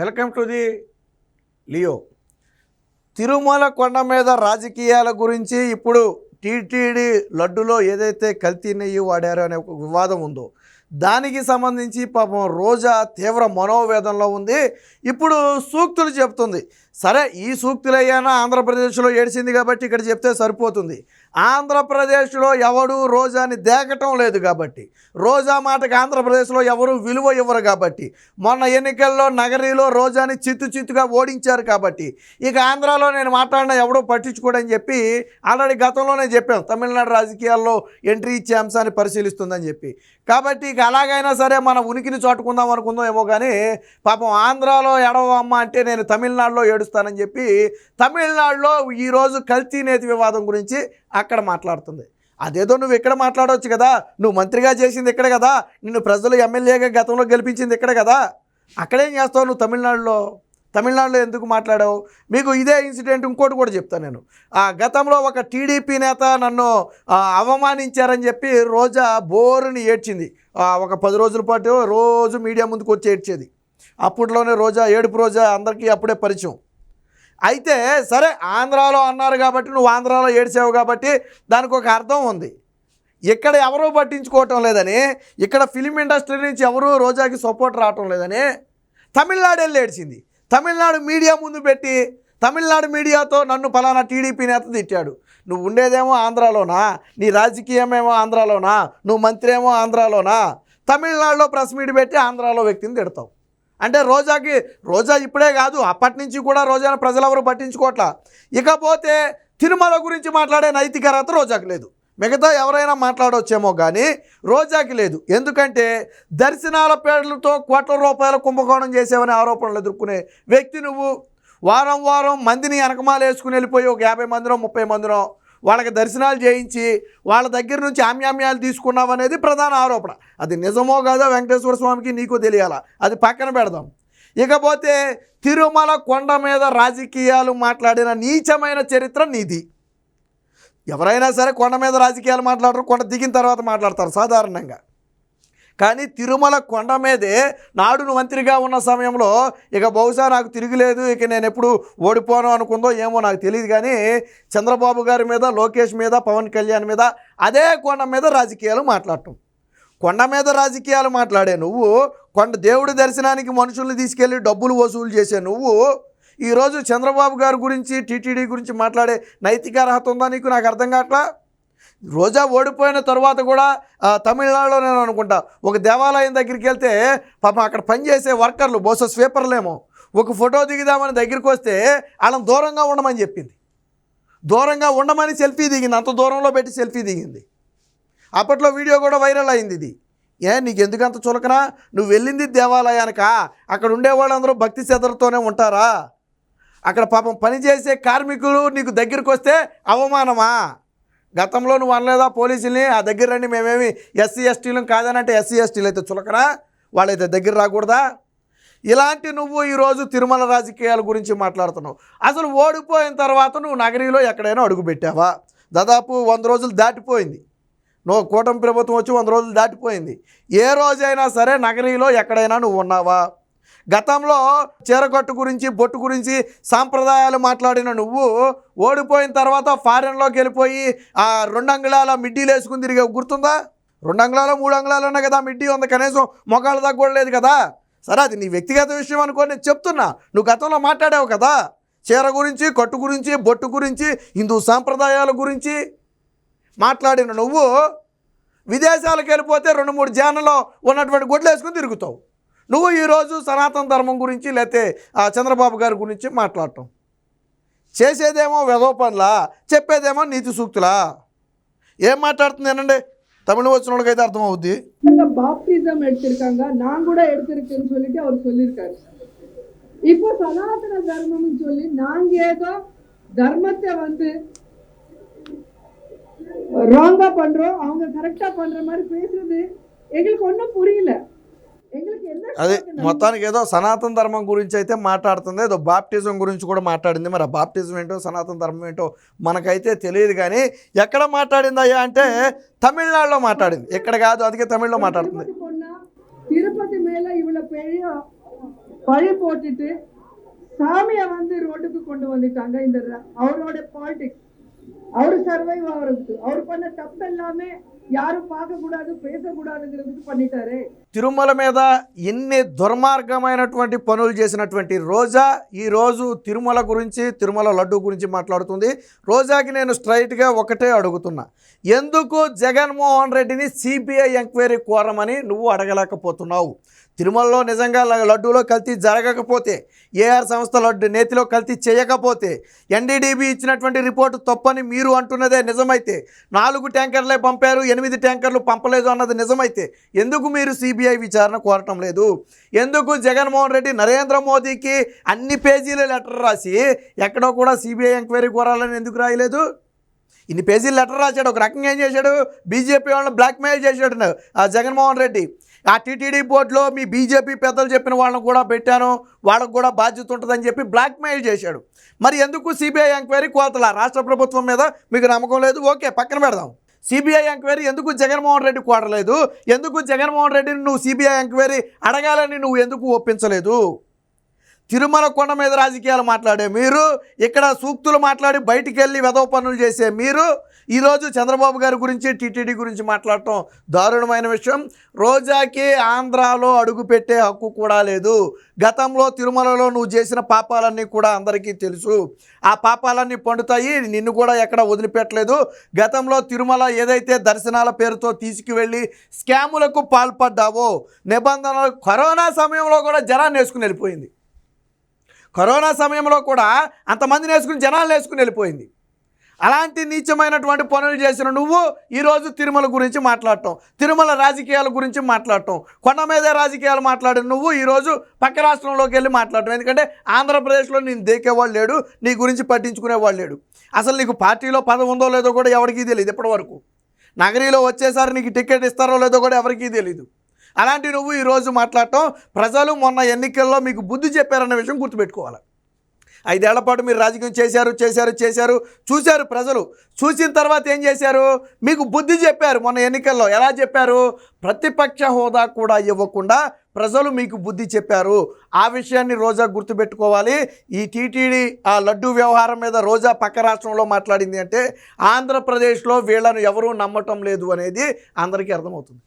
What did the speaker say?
Welcome to the Leo. Tirumala కొండ మీద రాజకీయాల గురించి ఇప్పుడు టీటీడీ లడ్డులో ఏదైతే కల్తీ నెయ్యి వాడారో అనే ఒక వివాదం ఉందో దానికి సంబంధించి పాపం రోజా తీవ్ర మనోవేదనలో ఉంది. ఇప్పుడు సూక్తులు చెప్తుంది. సరే, ఈ సూక్తులయ్యానా ఆంధ్రప్రదేశ్లో ఏడిచింది కాబట్టి ఇక్కడ చెప్తే సరిపోతుంది. ఆంధ్రప్రదేశ్లో ఎవడు రోజాని దేకటం లేదు కాబట్టి, రోజా మాటకి ఆంధ్రప్రదేశ్లో ఎవరు విలువ ఇవ్వరు కాబట్టి, మొన్న ఎన్నికల్లో నగరిలో రోజాని చిత్తుగా ఓడించారు కాబట్టి ఇక ఆంధ్రాలో నేను మాట్లాడినా ఎవడో పట్టించుకోడని చెప్పి ఆల్రెడీ గతంలోనే చెప్పాం. తమిళనాడు రాజకీయాల్లో ఎంట్రీ ఇచ్చే అంశాన్ని పరిశీలిస్తుందని చెప్పి. కాబట్టి ఇక అలాగైనా సరే మన ఉనికిని చాటుకుందాం అనుకుందాం ఏమో కానీ పాపం ఆంధ్రాలో ఎడవమ్మ అంటే నేను తమిళనాడులో ఏడుస్తానని చెప్పి తమిళనాడులో ఈరోజు కల్తీ నేతి వివాదం గురించి అక్కడ మాట్లాడుతుంది. అదేదో నువ్వు ఇక్కడ మాట్లాడవచ్చు కదా, నువ్వు మంత్రిగా చేసింది ఇక్కడ కదా, నిన్ను ప్రజలు ఎమ్మెల్యేగా గతంలో గెలిపించింది ఇక్కడ కదా, అక్కడేం చేస్తావు నువ్వు తమిళనాడులో ఎందుకు మాట్లాడావు? మీకు ఇదే ఇన్సిడెంట్ ఇంకోటి కూడా చెప్తాను నేను. గతంలో ఒక టీడీపీ నేత నన్ను అవమానించారని చెప్పి రోజా బోరుని ఏడ్చింది. ఒక 10 రోజుల పాటు రోజు మీడియా ముందుకు వచ్చి ఏడ్చేది. అప్పట్లోనే ఏడుపు రోజా అందరికీ అప్పుడే పరిచయం. అయితే సరే, ఆంధ్రాలో అన్నారు కాబట్టి నువ్వు ఆంధ్రాలో ఏడ్చావు కాబట్టి దానికి ఒక అర్థం ఉంది. ఇక్కడ ఎవరూ పట్టించుకోవటం లేదని, ఇక్కడ ఫిలిం ఇండస్ట్రీ నుంచి ఎవరూ రోజాకి సపోర్ట్ రావటం లేదని తమిళనాడు వెళ్ళి ఏడ్చింది. తమిళనాడు మీడియా ముందు పెట్టి తమిళనాడు మీడియాతో నన్ను పలానా టీడీపీ నేత తిట్టాడు. నువ్వు ఉండేదేమో ఆంధ్రాలోనా, నీ రాజకీయమేమో ఆంధ్రాలోనా, నువ్వు మంత్రి ఏమో ఆంధ్రాలోనా, తమిళనాడులో ప్రెస్ మీట్ పెట్టి ఆంధ్రాలో వ్యక్తిని తిడతావు. అంటే రోజా ఇప్పుడే కాదు, అప్పటి నుంచి కూడా రోజాను ప్రజలెవరూ పట్టించుకోవట్లా. ఇకపోతే తిరుమల గురించి మాట్లాడే నైతిక అర్హత రోజాకి లేదు. మిగతా ఎవరైనా మాట్లాడవచ్చేమో కానీ రోజాకి లేదు. ఎందుకంటే దర్శనాల పేర్లతో కోట్ల రూపాయల కుంభకోణం చేసేవనే ఆరోపణలు ఎదుర్కొనే వ్యక్తి నువ్వు. వారం మందిని వెనకమాల వేసుకుని వెళ్ళిపోయి ఒక 50 మందినో 30 మందినో వాళ్ళకి దర్శనాలు చేయించి వాళ్ళ దగ్గర నుంచి ఆమ్యామ్యాలు తీసుకున్నావు అనేది ప్రధాన ఆరోపణ. అది నిజమో కాదో వెంకటేశ్వర స్వామికి నీకు తెలియాలా, అది పక్కన పెడదాం. ఇకపోతే తిరుమల కొండ మీద రాజకీయాలు మాట్లాడిన నీచమైన చరిత్ర నీది. ఎవరైనా సరే కొండ మీద రాజకీయాలు మాట్లాడరు, కొండ దిగిన తర్వాత మాట్లాడతారు సాధారణంగా. కానీ తిరుమల కొండ మీదే నాడు నువ్వు మంత్రిగా ఉన్న సమయంలో ఇక బహుశా నాకు తిరుగులేదు, ఇక నేను ఎప్పుడు ఓడిపోను అనుకుందో ఏమో నాకు తెలియదు కానీ చంద్రబాబు గారి మీద, లోకేష్ మీద, పవన్ కళ్యాణ్ మీద అదే కొండ మీద రాజకీయాలు మాట్లాడటం. కొండ మీద రాజకీయాలు మాట్లాడే నువ్వు, కొండ దేవుడి దర్శనానికి మనుషుల్ని తీసుకెళ్ళి డబ్బులు వసూలు చేసే నువ్వు ఈరోజు చంద్రబాబు గారి గురించి, టీటీడీ గురించి మాట్లాడే నైతిక అర్హత ఉందా నీకు? నాకు అర్థం కావట్లా. రోజా ఓడిపోయిన తర్వాత కూడా తమిళనాడులో నేను అనుకుంటా ఒక దేవాలయం దగ్గరికి వెళ్తే పాపం అక్కడ పనిచేసే వర్కర్లు, బహుశా స్వీపర్లేమో, ఒక ఫోటో దిగుదామని దగ్గరికి వస్తే వాళ్ళని దూరంగా ఉండమని చెప్పింది. దూరంగా ఉండమని సెల్ఫీ దిగింది, అంత దూరంలో పెట్టి సెల్ఫీ దిగింది. అప్పట్లో వీడియో కూడా వైరల్ అయింది. ఇది నీకు ఎందుకంత చులకనా? నువ్వు వెళ్ళింది దేవాలయానికా? అక్కడ ఉండేవాళ్ళందరూ భక్తి శ్రద్ధలతోనే ఉంటారా? అక్కడ పాపం పనిచేసే కార్మికులు నీకు దగ్గరికి వస్తే అవమానమా? గతంలో నువ్వు అనలేదా పోలీసుల్ని ఆ దగ్గర రండి, మేమేమి ఎస్సీ ఎస్టీలు కాదనంటే ఎస్సీ ఎస్టీలు అయితే చులకనా? వాళ్ళైతే దగ్గర రాకూడదా? ఇలాంటి నువ్వు ఈరోజు తిరుమల రాజకీయాల గురించి మాట్లాడుతున్నావు. అసలు ఓడిపోయిన తర్వాత నువ్వు నగరిలో ఎక్కడైనా అడుగుపెట్టావా? దాదాపు 100 రోజులు దాటిపోయింది. నువ్వు కూటమి ప్రభుత్వం వచ్చి 100 రోజులు దాటిపోయింది. ఏ రోజైనా సరే నగరిలో ఎక్కడైనా నువ్వు ఉన్నావా? గతంలో చీరకట్టు గురించి, బొట్టు గురించి సాంప్రదాయాలు మాట్లాడిన నువ్వు ఓడిపోయిన తర్వాత ఫారెన్లోకి వెళ్ళిపోయి 2 అంగుళాల మిడ్డీలు వేసుకుని తిరిగే గుర్తుందా? 2 అంగుళాలు 3 అంగుళాలు ఉన్నా కదా మిడ్డీ ఉంది, కనీసం మొగాళ్ళ దగ్గర కూడా లేదు కదా. సరే, అది నీ వ్యక్తిగత విషయం అనుకో, నేను చెప్తున్నా. నువ్వు గతంలో మాట్లాడావు కదా చీర గురించి, కట్టు గురించి, బొట్టు గురించి, హిందూ సాంప్రదాయాల గురించి మాట్లాడిన నువ్వు విదేశాలకు వెళ్ళిపోతే 2-3 జానలో ఉన్నటువంటి గొడ్లు వేసుకుని తిరుగుతావు. నువ్వు ఈరోజు సనాతన ధర్మం గురించి లేకపోతే చంద్రబాబు గారి గురించి మాట్లాడటం, చేసేదేమో వెధవ పనులా, చెప్పేదేమో నీతి సూక్తులా? ఏం మాట్లాడుతుంది ఏనండి? தமிழ் వచ్చిన వాళ్ళకైతే అర్థమవుద్ది. பாப்டிசம் எடுத்திருக்காங்க, நான் கூட எடுத்திருக்கேன்னு சொல்லிட்டு அவர் சொல்லியிருக்காரு. இப்போ சனாதன தர்மம்னு சொல்லி நாங்க ஏதோ தர்மத்தை ராங்கா பண்றோம், அவங்க கரெக்டா பண்ற மாதிரி பேசுறது எங்களுக்கு ஒன்றும் புரியல. అది మొత్తానికి ఏదో సనాతన ధర్మం గురించి అయితే మాట్లాడుతుంది, ఏదో బాప్టిజం గురించి కూడా మాట్లాడింది. మరి ఆ బాప్టిజం ఏంటో, సనాతన ధర్మం ఏంటో మనకైతే తెలియదు. కానీ ఎక్కడ మాట్లాడింది అయ్యా అంటే తమిళనాడులో మాట్లాడింది, ఎక్కడ కాదు, అందుకే తమిళ్లో మాట్లాడుతుంది. తిరుపతి మేళ ఇవ్వల పెరియ பழி போட்டுட்டு சாமியை வந்து ரோட்டுக்கு கொண்டு வந்துட்டாங்க. இந்த அவரோட பாலிடிக்ஸ், அவரு சர்வைவ் ஆகிறதுக்கு, அவர் பண்ண தப்பு எல்லாமே யாரும் பார்க்கக்கூடாது பேசக்கூடாதுங்கிறதுக்கு பண்ணிட்டாரு. తిరుమల మీద ఎన్ని దుర్మార్గమైనటువంటి పనులు చేసినటువంటి రోజా ఈరోజు తిరుమల గురించి, తిరుమల లడ్డు గురించి మాట్లాడుతుంది. రోజాకి నేను స్ట్రైట్గా ఒకటే అడుగుతున్నా, ఎందుకు జగన్మోహన్ రెడ్డిని సిబిఐ ఎంక్వైరీ కోరమని నువ్వు అడగలేకపోతున్నావు? తిరుమలలో నిజంగా లడ్డూలో కల్తీ జరగకపోతే, ఏఆర్ సంస్థ లడ్డు నేతిలో కల్తీ చేయకపోతే, ఎన్డీడీబీ ఇచ్చినటువంటి రిపోర్టు తప్పని మీరు అంటున్నదే నిజమైతే, 4 ట్యాంకర్లే పంపారు 8 ట్యాంకర్లు పంపలేదు అన్నది నిజమైతే ఎందుకు మీరు సిబిఐ విచారణ కోరటం లేదు? ఎందుకు జగన్మోహన్ రెడ్డి నరేంద్ర మోదీకి అన్ని పేజీల లెటర్ రాసి ఎక్కడో కూడా సిబిఐ ఎంక్వైరీ కోరాలని ఎందుకు రాయలేదు? ఇన్ని పేజీలు లెటర్ రాశాడు. ఒక రకంగా ఏం చేశాడు? బీజేపీ వాళ్ళని బ్లాక్మెయిల్ చేశాడు ఆ జగన్మోహన్ రెడ్డి. ఆ టీటీడీ బోర్డులో మీ బీజేపీ పెద్దలు చెప్పిన వాళ్ళని కూడా పెట్టాను, వాళ్ళకు కూడా బాధ్యత ఉంటుందని చెప్పి బ్లాక్మెయిల్ చేశాడు. మరి ఎందుకు సిబిఐ ఎంక్వైరీ కోతలా? రాష్ట్ర ప్రభుత్వం మీద మీకు నమ్మకం లేదు, ఓకే పక్కన పెడదాం. సిబిఐ ఎంక్వైరీ ఎందుకు జగన్మోహన్ రెడ్డి కోరలేదు? ఎందుకు జగన్మోహన్ రెడ్డిని నువ్వు సిబిఐ ఎంక్వైరీ అడగాలని నువ్వు ఎందుకు ఒప్పించలేదు? తిరుమల కొండ మీద రాజకీయాలు మాట్లాడే మీరు, ఇక్కడ సూక్తులు మాట్లాడి బయటికి వెళ్ళి వెధవ పనులు చేసే మీరు ఈరోజు చంద్రబాబు గారి గురించి, టీటీడీ గురించి మాట్లాడటం దారుణమైన విషయం. రోజాకి ఆంధ్రాలో అడుగుపెట్టే హక్కు కూడా లేదు. గతంలో తిరుమలలో నువ్వు చేసిన పాపాలన్నీ కూడా అందరికీ తెలుసు. ఆ పాపాలన్నీ పండుతాయి, నిన్ను కూడా ఎక్కడ వదిలిపెట్టలేదు. గతంలో తిరుమల ఏదైతే దర్శనాల పేరుతో తీసుకువెళ్ళి స్కాములకు పాల్పడ్డావో, నిబంధనలు కరోనా సమయంలో కూడా జనాన్ని వేసుకుని వెళ్ళిపోయింది. కరోనా సమయంలో కూడా అంతమందిని వేసుకుని జనాలు వేసుకుని వెళ్ళిపోయింది. అలాంటి నీచమైనటువంటి పనులు చేసిన నువ్వు ఈరోజు తిరుమల గురించి మాట్లాడటం, తిరుమల రాజకీయాల గురించి మాట్లాడటం, కొండ మీదే రాజకీయాలు మాట్లాడిన నువ్వు ఈరోజు పక్క రాష్ట్రంలోకి వెళ్ళి మాట్లాడటం. ఎందుకంటే ఆంధ్రప్రదేశ్లో నేను దేకేవాళ్ళు లేడు, నీ గురించి పట్టించుకునేవాళ్ళు లేడు. అసలు నీకు పార్టీలో పదవి ఉందో లేదో కూడా ఎవరికీ తెలియదు. ఇప్పటివరకు నగరీలో వచ్చేసారి నీకు టికెట్ ఇస్తారో లేదో కూడా ఎవరికీ తెలియదు. అలాంటి నువ్వు ఈరోజు మాట్లాడటం, ప్రజలు మొన్న ఎన్నికల్లో మీకు బుద్ధి చెప్పారన్న విషయం గుర్తుపెట్టుకోవాలి. 5 ఏళ్ల పాటు మీరు రాజకీయం చేశారు చూశారు ప్రజలు. చూసిన తర్వాత ఏం చేశారు? మీకు బుద్ధి చెప్పారు. మొన్న ఎన్నికల్లో ఎలా చెప్పారు? ప్రతిపక్ష హోదా కూడా ఇవ్వకుండా ప్రజలు మీకు బుద్ధి చెప్పారు. ఆ విషయాన్ని రోజా గుర్తుపెట్టుకోవాలి. ఈ టీటీడీ ఆ లడ్డు వ్యవహారం మీద రోజా పక్క రాష్ట్రంలో మాట్లాడింది అంటే ఆంధ్రప్రదేశ్లో వీళ్ళను ఎవరూ నమ్మటం లేదు అనేది అందరికీ అర్థమవుతుంది.